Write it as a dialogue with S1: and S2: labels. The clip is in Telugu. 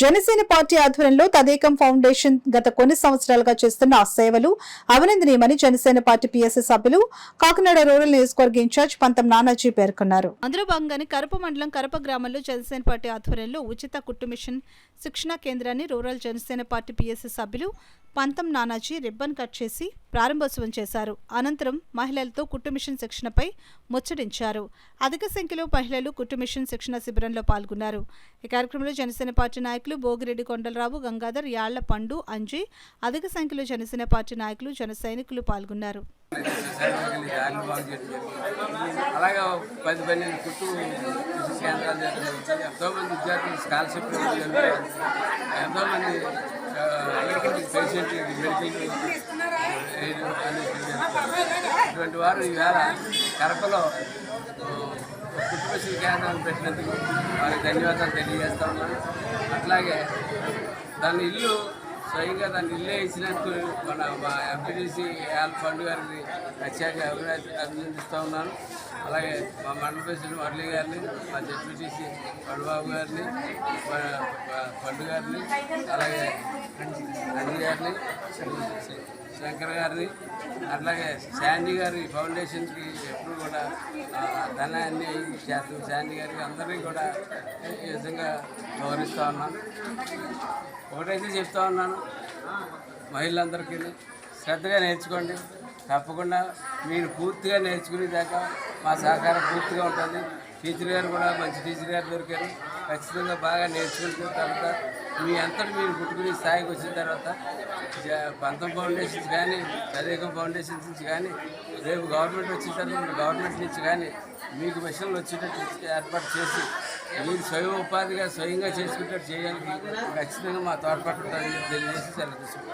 S1: జనసేన పార్టీ ఆధ్వర్యంలో తదేకం ఫౌండేషన్ గత కొన్ని సంవత్సరాలుగా చేస్తున్న సేవలు అభినందనీయమని జనసేన పార్టీ పిఎస్సి సభ్యులు కాకినాడ రూరల్ నియోజకవర్గ ఇన్ఛార్జ్ పంతం నానాజీ పేర్కొన్నారు. అందులో భాగంగానే కరప మండలం కరప గ్రామంలో జనసేన పార్టీ ఆధ్వర్యంలో ఉచిత కుట్టు మిషన్ శిక్షణా కేంద్రాన్ని రూరల్ జనసేన పార్టీ పిఎస్సి సభ్యులు పంతం నానాజీ రిబ్బన్ కట్ చేసి ప్రారంభోత్సవం చేశారు. అనంతరం మహిళలతో కుట్టు మిషన్ శిక్షణపై ముచ్చటించారు. అధిక సంఖ్యలో మహిళలు కుట్టు మిషన్ శిక్షణ శిబిరంలో పాల్గొన్నారు. ఈ కార్యక్రమంలో జనసేన పార్టీ నాయకులు భోగిరెడ్డి కొండలరావు, గంగాధర్, యాళ్ల పండు, అంజీ, అధిక సంఖ్యలో జనసేన పార్టీ నాయకులు, జన సైనికులు పాల్గొన్నారు.
S2: అలాగే 10-12 కుట్టు కేంద్రాలు ఎంతోమంది విద్యార్థులు స్కాలర్షిప్ ఎంతోమంది పేషెంట్ మెడికల్ ఇటువంటి వారు ఈవేళ కరపలో కుట్టు మిషన్ కేంద్రాన్ని పెట్టినందుకు వారికి ధన్యవాదాలు తెలియజేస్తా ఉన్నాను. అట్లాగే దాని ఇల్లు స్వయంగా దాన్ని ఇల్లే ఇచ్చినందుకు మా ఎంపీటీసీ యాల్ పండు గారిని ప్రత్యేకంగా అభినందిస్తూ ఉన్నాను. అలాగే మా మండల ప్రెసిడెంట్ మురళి గారిని, మా జెడ్పీటీసీ పండుబాబు గారిని, పండు గారిని, అలాగే అంజీ గారిని, శంకర్ గారిని, అట్లాగే శాండీ గారి ఫౌండేషన్కి ఎప్పుడు కూడా ధనాన్ని చేస్తాం. శాండీ గారికి అందరినీ కూడా ఈ విధంగా గౌరవిస్తూ ఉన్నాను. ఒకటైతే చెప్తా ఉన్నాను, మహిళలందరికీ శ్రద్ధగా నేర్చుకోండి. తప్పకుండా మీరు పూర్తిగా నేర్చుకునేదాకా మా సహకారం పూర్తిగా ఉంటుంది. టీచర్ గారు కూడా మంచి టీచర్ గారు దొరికారు. ఖచ్చితంగా బాగా నేర్చుకున్న తర్వాత మీ అంతటి మీరు పుట్టుకునే స్థాయికి వచ్చిన తర్వాత పంతం ఫౌండేషన్స్ కానీ, తదేకం ఫౌండేషన్స్ నుంచి కానీ, రేపు గవర్నమెంట్ వచ్చిన తర్వాత గవర్నమెంట్ నుంచి కానీ మీకు మిషన్లు వచ్చేటట్టు ఏర్పాటు చేసి మీరు స్వయం ఉపాధిగా స్వయంగా చేసుకునేటట్టు చేయడానికి ఖచ్చితంగా మా తోడ్పాటు తెలియజేసి సెలవు తీసుకుంటాం.